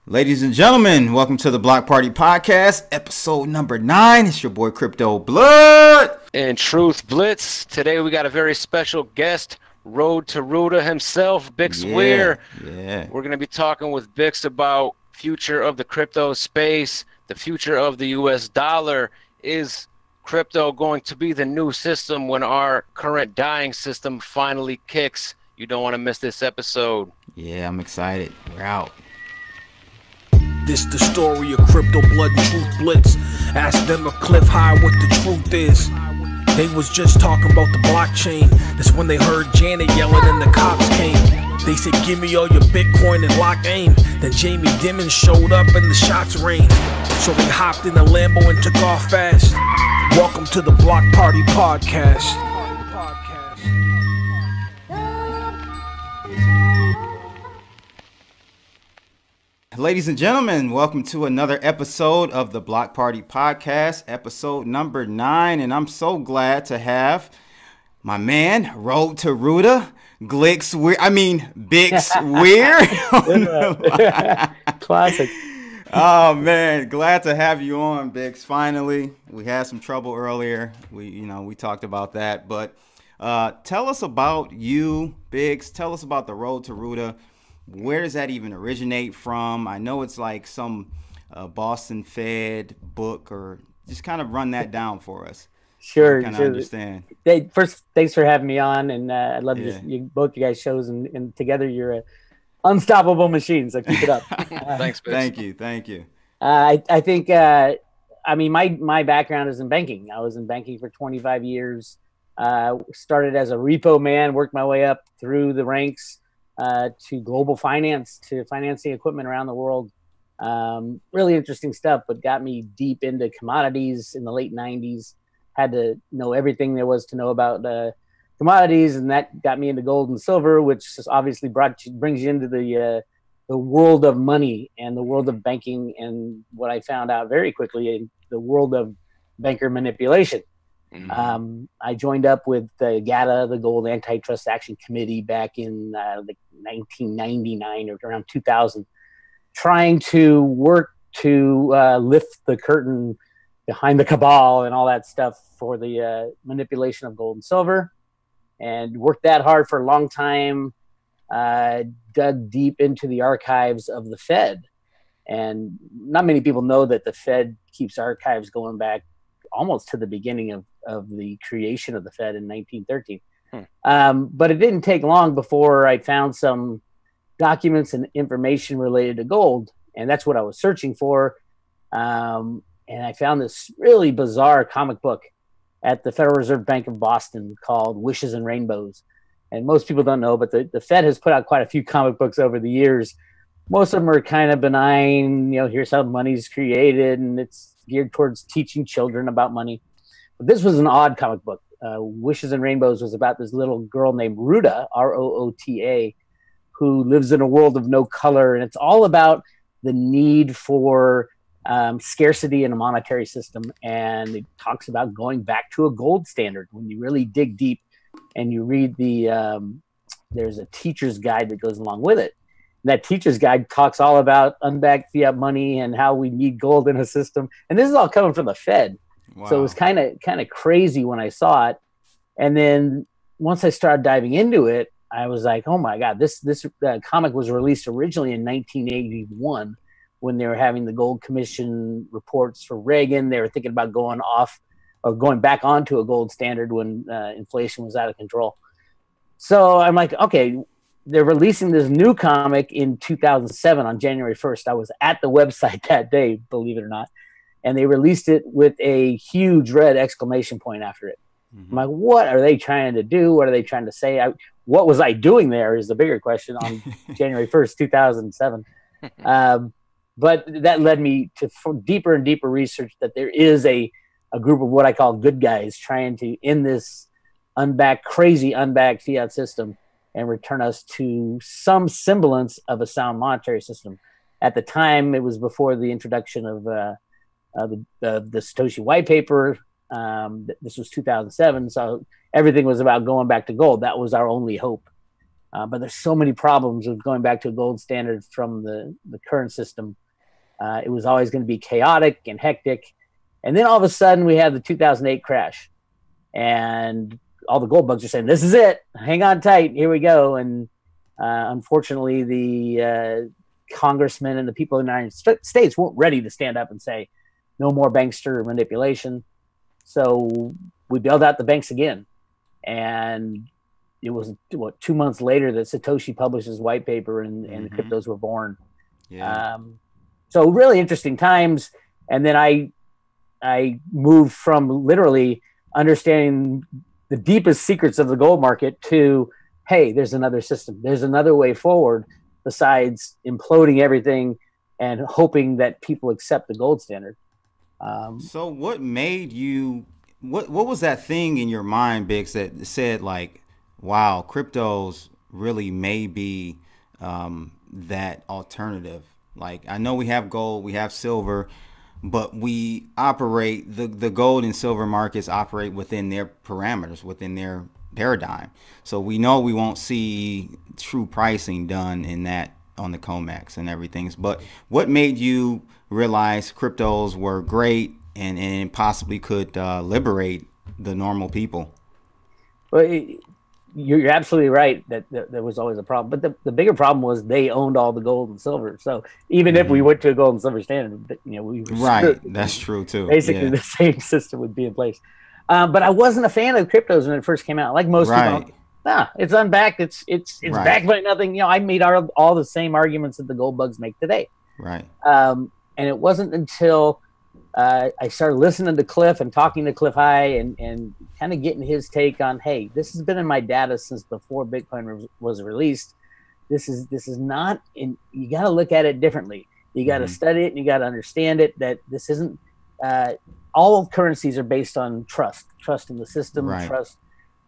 Ladies and gentlemen, welcome to the Block Party Podcast, episode number 9. It's your boy Crypto Blood and TruthBlitz. Today we got a very special guest, Road to Ruta himself, Bix Weir. Yeah. We're going to be talking with Bix about future of the crypto space, the future of the US dollar. Is crypto going to be the new system when our current dying system finally kicks? You don't want to miss this episode. Yeah, I'm excited. We're out. This the story of Crypto Blood and TruthBlitz. Ask them at Cliff High what the truth is. They was just talking about the blockchain. That's when they heard Janet yelling and the cops came. They said, give me all your Bitcoin and lock aim. Then Jamie Dimon showed up and the shots rained. So they hopped in the Lambo and took off fast. Welcome to the Block Party Podcast. Ladies and gentlemen, welcome to another episode of the Block Party Podcast, episode number 9. And I'm so glad to have my man, Road to Ruta, Bix Weir. Classic. Oh man, glad to have you on, Bix. Finally, we had some trouble earlier. We talked about that, but tell us about you, Bix. Tell us about the Road to Ruta. Where does that even originate from? I know it's like some Boston Fed book, or just kind of run that down for us. Sure. Kind of understand. First, thanks for having me on, and I love both you guys' shows, and together you're an unstoppable machine. So keep it up. Thanks, Bix. Thank you. I think my background is in banking. I was in banking for 25 years. Started as a repo man, worked my way up through the ranks. To global finance, to financing equipment around the world. Really interesting stuff, but got me deep into commodities in the late 90s. Had to know everything there was to know about commodities, and that got me into gold and silver, which obviously brings you into the world of money and the world of banking, and what I found out very quickly, in the world of banker manipulation. I joined up with the GATA, the Gold Antitrust Action Committee, back in 1999 or around 2000, trying to work to lift the curtain behind the cabal and all that stuff for the manipulation of gold and silver, and worked that hard for a long time. Dug deep into the archives of the Fed, and not many people know that the Fed keeps archives going back almost to the beginning of the creation of the Fed in 1913. But it didn't take long before I found some documents and information related to gold. And that's what I was searching for. And I found this really bizarre comic book at the Federal Reserve Bank of Boston called Wishes and Rainbows. And most people don't know, but the Fed has put out quite a few comic books over the years. Most of them are kind of benign. Here's how money's created, and it's geared towards teaching children about money. But this was an odd comic book. Wishes and Rainbows was about this little girl named Ruta, Roota, who lives in a world of no color. And it's all about the need for scarcity in a monetary system. And it talks about going back to a gold standard. When you really dig deep and you read there's a teacher's guide that goes along with it. That teacher's guide talks all about unbacked fiat money and how we need gold in a system. And this is all coming from the Fed. Wow. So it was kind of crazy when I saw it. And then once I started diving into it, I was like, oh my God, this comic was released originally in 1981 when they were having the Gold Commission reports for Reagan. They were thinking about going off or going back onto a gold standard when inflation was out of control. So I'm like, okay, they're releasing this new comic in 2007 on January 1st. I was at the website that day, believe it or not. And they released it with a huge red exclamation point after it. I'm like, what are they trying to do? What are they trying to say? What was I doing there is the bigger question on January 1st, 2007. But that led me to deeper and deeper research that there is a group of what I call good guys trying to end this crazy unbacked fiat system and return us to some semblance of a sound monetary system. At the time, it was before the introduction of the Satoshi white paper. This was 2007, so everything was about going back to gold. That was our only hope. But there's so many problems with going back to a gold standard from the current system. It was always going to be chaotic and hectic. And then all of a sudden we have the 2008 crash, and all the gold bugs are saying, this is it. Hang on tight. Here we go. And unfortunately, the congressmen and the people in the United States weren't ready to stand up and say, no more bankster manipulation. So we bailed out the banks again. And it was, 2 months later that Satoshi published his white paper, and the cryptos were born. Yeah. So really interesting times. And then I moved from literally understanding the deepest secrets of the gold market to, hey, there's another system. There's another way forward besides imploding everything and hoping that people accept the gold standard. So what made you, what was that thing in your mind, Bix, that said like, wow, cryptos really may be that alternative? Like, I know we have gold, we have silver, but we operate, the gold and silver markets operate within their parameters, within their paradigm. So we know we won't see true pricing done in that on the COMEX and everything. But what made you realize cryptos were great and possibly could liberate the normal people? Well, you're absolutely right that there was always a problem. But the bigger problem was they owned all the gold and silver. So even if we went to a gold and silver standard, we were right. That's true too. Basically, the same system would be in place. But I wasn't a fan of cryptos when it first came out. Like most people, it's unbacked. It's backed by nothing. I made all the same arguments that the gold bugs make today. Right. And it wasn't until I started listening to Cliff and talking to Cliff High and kind of getting his take on, hey, this has been in my data since before Bitcoin was released. This is not in. You got to look at it differently. You got to study it and you got to understand it. That this isn't. All currencies are based on trust in the system, trust,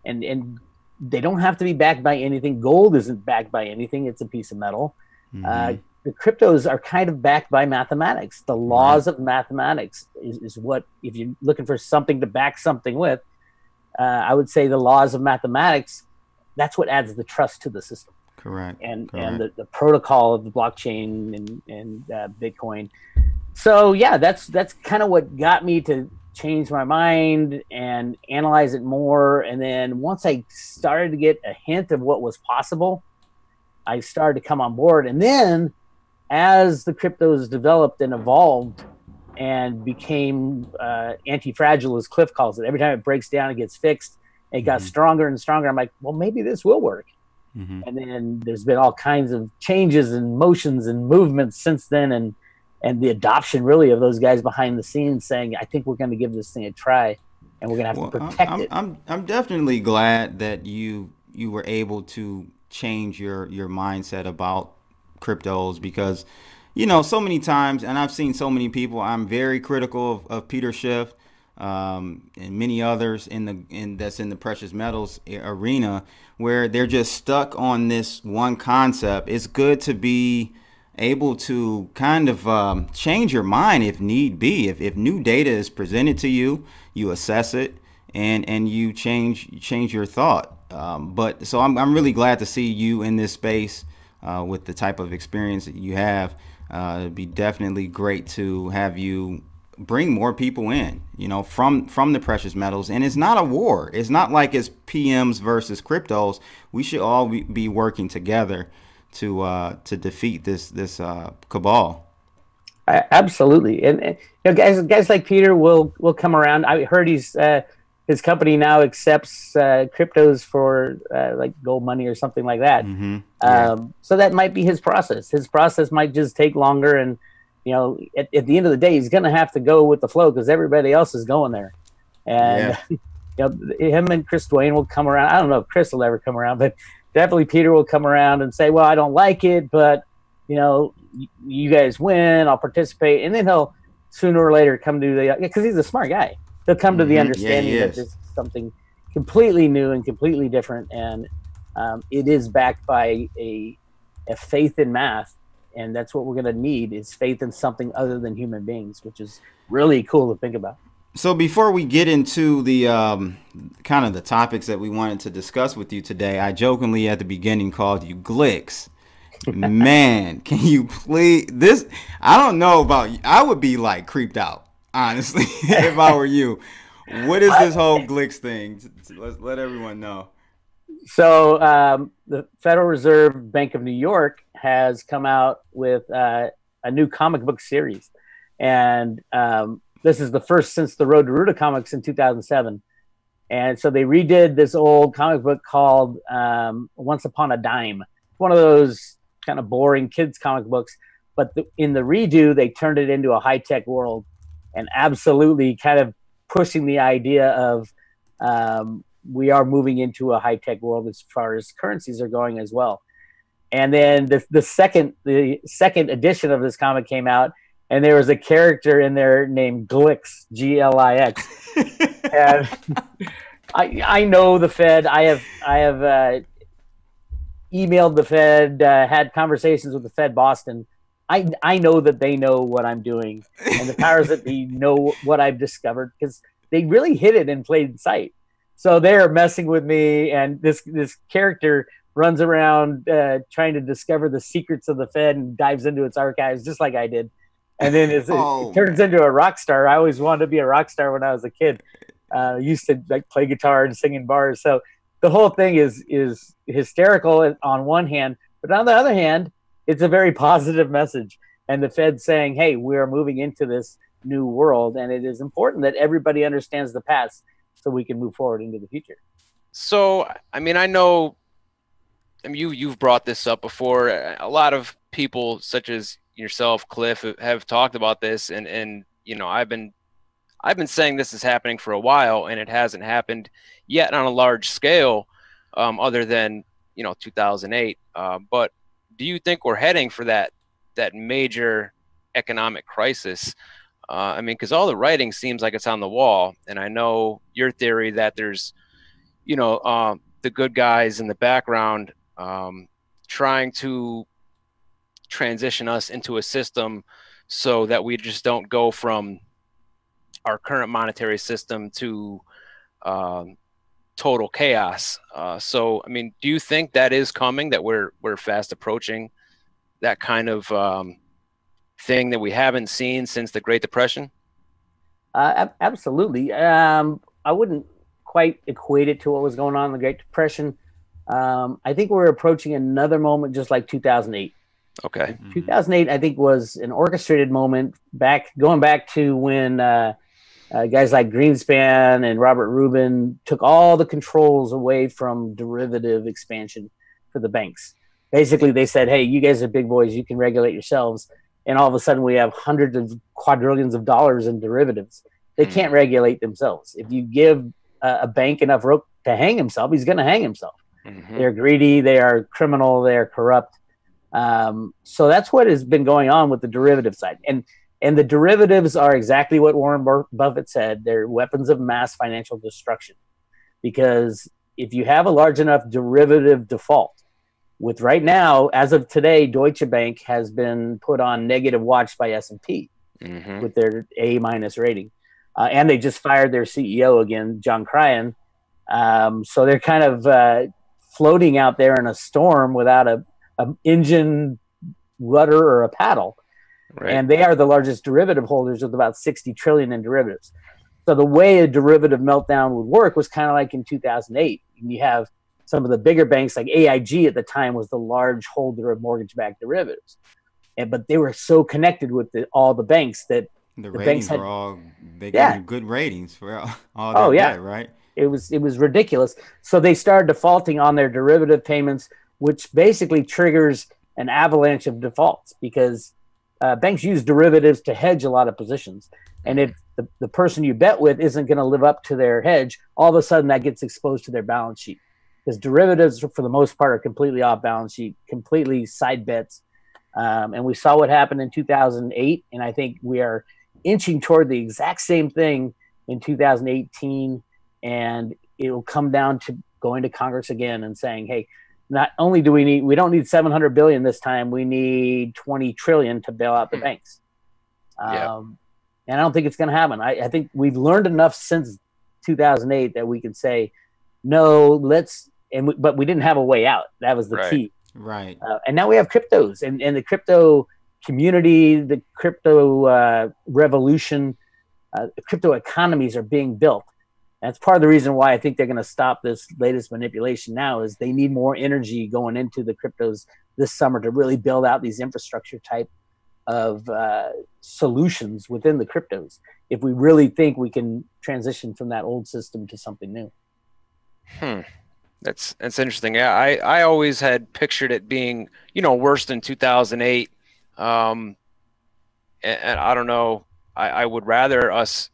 and they don't have to be backed by anything. Gold isn't backed by anything; it's a piece of metal. The cryptos are kind of backed by mathematics. The laws of mathematics is what, if you're looking for something to back something with, I would say the laws of mathematics. That's what adds the trust to the system. Correct. And the protocol of the blockchain and Bitcoin. So yeah, that's kind of what got me to change my mind and analyze it more. And then once I started to get a hint of what was possible, I started to come on board. And then as the cryptos developed and evolved and became anti-fragile, as Cliff calls it, every time it breaks down, it gets fixed. It got stronger and stronger. I'm like, well, maybe this will work. And then there's been all kinds of changes and motions and movements since then. And the adoption really of those guys behind the scenes saying, I think we're going to give this thing a try and we're going to have to protect it. I'm definitely glad that you were able to change your mindset about cryptos, because, so many times, and I've seen so many people, I'm very critical of Peter Schiff and many others that's in the precious metals arena, where they're just stuck on this one concept. It's good to be able to kind of change your mind if need be. If new data is presented to you, you assess it and you change your thought. But so I'm really glad to see you in this space with the type of experience that you have. It'd be definitely great to have you bring more people in, from the precious metals. And it's not a war. It's not like it's PMs versus cryptos. We should all be working together to defeat this cabal. Absolutely. And guys like Peter will come around. I heard his company now accepts cryptos for like gold money or something like that. So that might be his process. His process might just take longer. And, at the end of the day, he's going to have to go with the flow because everybody else is going there. And, him and Chris Dwayne will come around. I don't know if Chris will ever come around, but definitely Peter will come around and say, well, I don't like it, but, you guys win, I'll participate. And then he'll sooner or later come to because he's a smart guy. He'll come to the understanding that this is something completely new and completely different. And it is backed by a faith in math. And that's what we're going to need, is faith in something other than human beings, which is really cool to think about. So before we get into the kind of the topics that we wanted to discuss with you today, I jokingly at the beginning called you Glicks. Man, can you please this? I don't know about you. I would be like creeped out, honestly, if I were you. What is this whole Glicks thing? Let everyone know. So the Federal Reserve Bank of New York has come out with a new comic book series, and this is the first since the Road to Ruta comics in 2007. And so they redid this old comic book called Once Upon a Dime. One of those kind of boring kids comic books, but in the redo, they turned it into a high-tech world and absolutely kind of pushing the idea of we are moving into a high-tech world as far as currencies are going as well. And then the second edition of this comic came out, and there was a character in there named Glix, Glix. And I know the Fed. I have emailed the Fed, had conversations with the Fed Boston. I know that they know what I'm doing, and the powers that be know what I've discovered, because they really hid it in plain sight. So they're messing with me, and this character runs around trying to discover the secrets of the Fed and dives into its archives just like I did. And then it turns into a rock star. I always wanted to be a rock star when I was a kid. Used to like play guitar and sing in bars. So the whole thing is hysterical on one hand, but on the other hand, it's a very positive message. And the Fed's saying, hey, we are moving into this new world, and it is important that everybody understands the past so we can move forward into the future. So, I mean, you've brought this up before. A lot of people, such as yourself, Cliff, have talked about this, and you know, I've been saying this is happening for a while, and it hasn't happened yet on a large scale, other than 2008. But do you think we're heading for that major economic crisis? I mean, because all the writing seems like it's on the wall, and I know your theory that there's the good guys in the background trying to transition us into a system so that we just don't go from our current monetary system to total chaos. So, I mean, do you think that is coming, that we're fast approaching that kind of thing that we haven't seen since the Great Depression? Absolutely. I wouldn't quite equate it to what was going on in the Great Depression. I think we're approaching another moment just like 2008. Okay. 2008, I think, was an orchestrated moment going back to when guys like Greenspan and Robert Rubin took all the controls away from derivative expansion for the banks. Basically, they said, hey, you guys are big boys, you can regulate yourselves. And all of a sudden, we have hundreds of quadrillions of dollars in derivatives. They can't regulate themselves. If you give a bank enough rope to hang himself, he's going to hang himself. Mm-hmm. They're greedy, they are criminal, they are corrupt. So that's what has been going on with the derivative side. And the derivatives are exactly what Warren Buffett said. They're weapons of mass financial destruction. Because if you have a large enough derivative default, with right now, as of today, Deutsche Bank has been put on negative watch by S&P with their A- rating. And they just fired their CEO again, John Cryan. So they're kind of floating out there in a storm without a engine, rudder, or a paddle. Right. And they are the largest derivative holders with about 60 trillion in derivatives. So the way a derivative meltdown would work was kind of like in 2008. You have some of the bigger banks, like AIG at the time was the large holder of mortgage-backed derivatives. But they were so connected with all the banks that the ratings banks they gave you good ratings for all that debt, right? It was ridiculous. So they started defaulting on their derivative payments, which basically triggers an avalanche of defaults because banks use derivatives to hedge a lot of positions. And if the person you bet with isn't going to live up to their hedge, all of a sudden that gets exposed to their balance sheet. Because derivatives, for the most part, are completely off balance sheet, completely side bets. And we saw what happened in 2008. And I think we are inching toward the exact same thing in 2018. And it will come down to going to Congress again and saying, hey, not only do we don't need 700 billion this time, we need 20 trillion to bail out the banks. And I don't think it's going to happen. I think we've learned enough since 2008 that we can say, no, but we didn't have a way out. That was the key. Right. And now we have cryptos and the crypto community, the crypto revolution, crypto economies are being built. That's part of the reason why I think they're going to stop this latest manipulation now is they need more energy going into the cryptos this summer to really build out these infrastructure type of solutions within the cryptos. If we really think we can transition from that old system to something new. That's interesting. Yeah, I always had pictured it being, worse than 2008. And I don't know. I would rather us,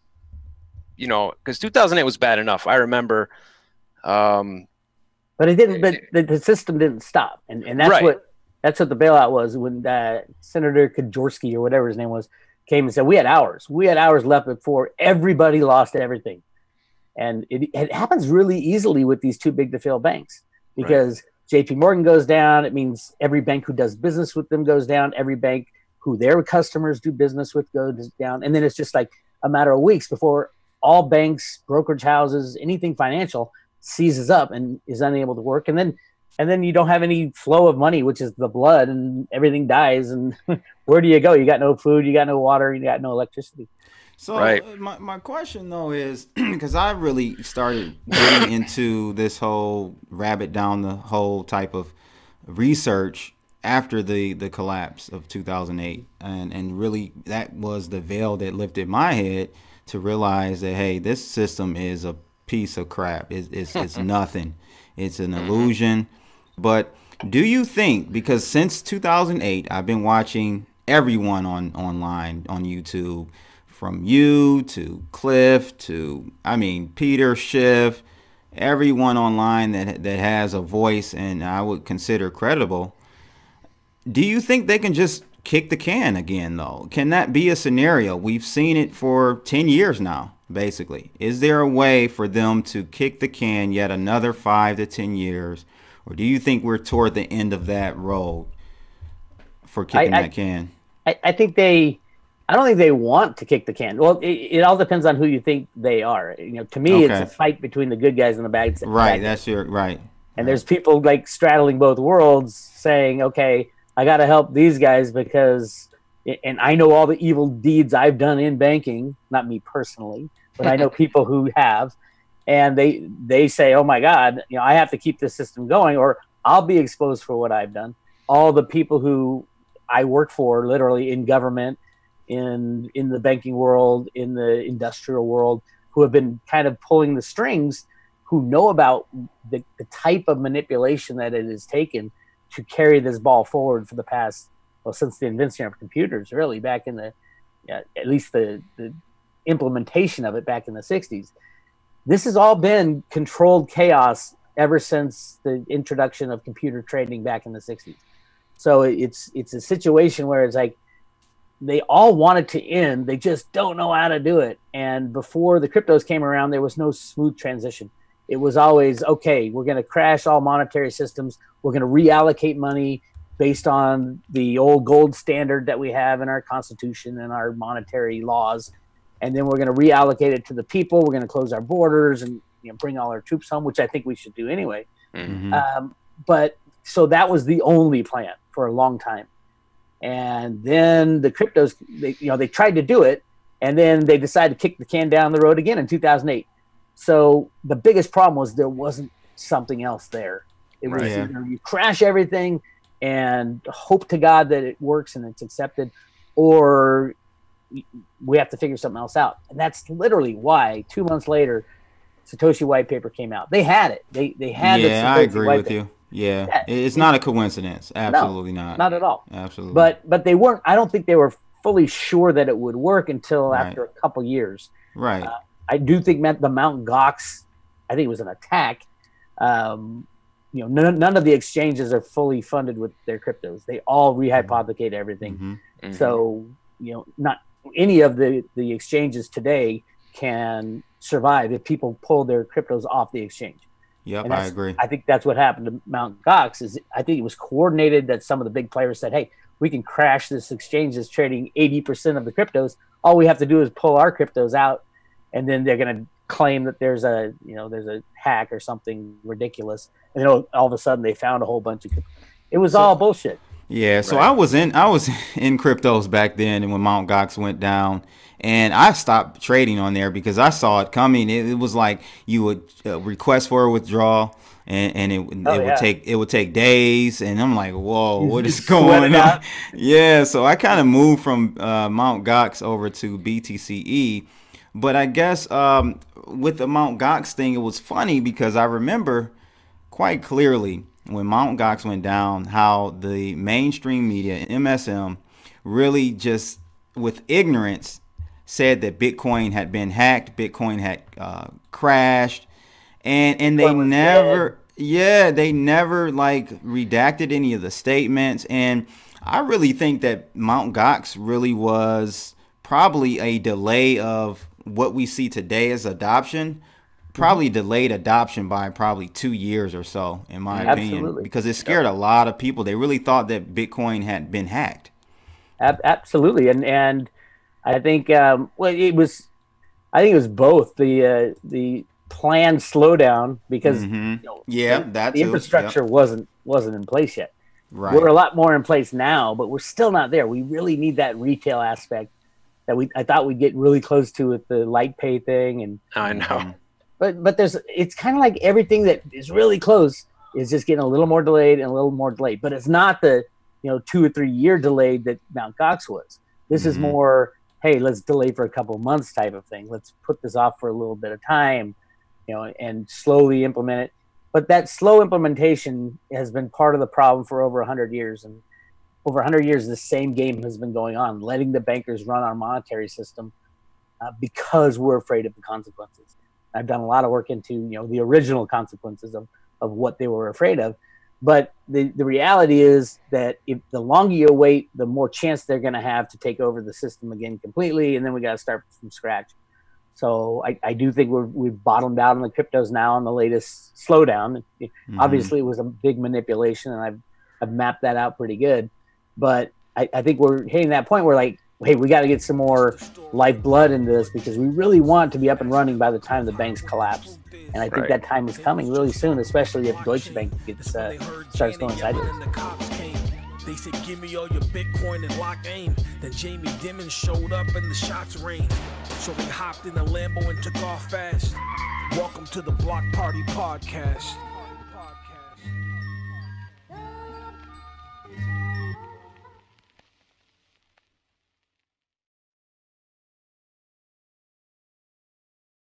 because 2008 was bad enough. I remember. But it didn't. But the system didn't stop, and that's what the bailout was when Senator Kaczorski or whatever his name was came and said we had hours left before everybody lost everything. And it happens really easily with these too big to fail banks because JP Morgan goes down. It means every bank who does business with them goes down. Every bank who their customers do business with goes down. And then it's just like a matter of weeks before all banks, brokerage houses, anything financial seizes up and is unable to work. And then you don't have any flow of money, which is the blood, and everything dies. And where do you go? You got no food, you got no water, you got no electricity. So my question though is, because I really started getting into this whole rabbit down the hole type of research after the collapse of 2008, and really that was the veil that lifted my head to realize that, hey, this system is a piece of crap. It's nothing. It's an illusion. But do you think, because since 2008, I've been watching everyone online on YouTube, from you to Cliff to, Peter Schiff, everyone online that has a voice and I would consider credible. Do you think they can just kick the can again, though? Can that be a scenario? We've seen it for 10 years now, basically. Is there a way for them to kick the can yet another 5 to 10 years? Or do you think we're toward the end of that road for kicking that can? I don't think they want to kick the can. Well, it all depends on who you think they are. To me, It's a fight between the good guys and the bad guys. Right, that's right. And there's people like straddling both worlds saying, okay, I got to help these guys because, and I know all the evil deeds I've done in banking, not me personally, but I know people who have, and they say, oh my God, I have to keep this system going or I'll be exposed for what I've done. All the people who I work for, literally in government, in the banking world, in the industrial world, who have been kind of pulling the strings, who know about the type of manipulation that it has taken to carry this ball forward for the past, since the invention of computers, really back in the, at least the implementation of it back in the 60s. This has all been controlled chaos ever since the introduction of computer trading back in the 60s. So it's a situation where it's like, they all want it to end. They just don't know how to do it. And before the cryptos came around, there was no smooth transition. It was always, okay, we're going to crash all monetary systems. We're going to reallocate money based on the old gold standard that we have in our Constitution and our monetary laws. And then we're going to reallocate it to the people. We're going to close our borders and bring all our troops home, which I think we should do anyway. Mm-hmm. But so that was the only plan for a long time. And then the cryptos, they tried to do it, and then they decided to kick the can down the road again in 2008. So the biggest problem was there wasn't something else there. It was either you crash everything and hope to God that it works and it's accepted, or we have to figure something else out. And that's literally why 2 months later, Satoshi white paper came out. They had it. They had the Satoshi I agree white with paper. you. Yeah, it's not a coincidence. Absolutely not. Not at all. Absolutely. But they weren't. I don't think they were fully sure that it would work until after a couple years. Right. I do think the Mt. Gox, I think it was an attack. None of the exchanges are fully funded with their cryptos. They all rehypothecate everything. Mm-hmm. Mm-hmm. So not any of the exchanges today can survive if people pull their cryptos off the exchange. Yep, I agree. I think that's what happened to Mt. Gox. I think it was coordinated that some of the big players said, hey, we can crash this exchange that's trading 80% of the cryptos. All we have to do is pull our cryptos out, and then they're going to claim that there's a hack or something ridiculous. And all of a sudden they found a whole bunch of it was all bullshit. Yeah, so I was in cryptos back then, and when Mt. Gox went down, and I stopped trading on there because I saw it coming. It was like you would request for a withdrawal, and it would take days, and I'm like, whoa, what is going on? Yeah, so I kind of moved from Mt. Gox over to BTCE, but I guess with the Mt. Gox thing, it was funny because I remember quite clearly when Mt. Gox went down, how the mainstream media, MSM, really just with ignorance said that Bitcoin had been hacked, Bitcoin had crashed, and they never, they never like redacted any of the statements. And I really think that Mt. Gox really was probably a delay of what we see today as adoption. Probably delayed adoption by probably 2 years or so, in my opinion, because it scared a lot of people. They really thought that Bitcoin had been hacked. Absolutely, and I think it was both the planned slowdown because the infrastructure wasn't in place yet. Right. We're a lot more in place now, but we're still not there. We really need that retail aspect that I thought we'd get really close to with the light pay thing. And I know. But it's kind of like everything that is really close is just getting a little more delayed and a little more delayed. But it's not the 2 or 3 year delay that Mt. Gox was. This is more, hey, let's delay for a couple of months type of thing. Let's put this off for a little bit of time, and slowly implement it. But that slow implementation has been part of the problem for over 100 years. And over 100 years, the same game has been going on, letting the bankers run our monetary system because we're afraid of the consequences. I've done a lot of work into, the original consequences of what they were afraid of. But the reality is that if the longer you wait, the more chance they're going to have to take over the system again completely. And then we got to start from scratch. So I do think we've bottomed out on the cryptos now on the latest slowdown. Obviously, it was a big manipulation, and I've mapped that out pretty good. But I think we're hitting that point where, like, hey, we got to get some more lifeblood into this because we really want to be up and running by the time the banks collapse. And I think that time is coming really soon, especially if Deutsche Bank starts going sideways. They said, give me all your Bitcoin and lock aim. Then Jamie Dimon showed up and the shots rained. So we hopped in a Lambo and took off fast. Welcome to the Block Party Podcast.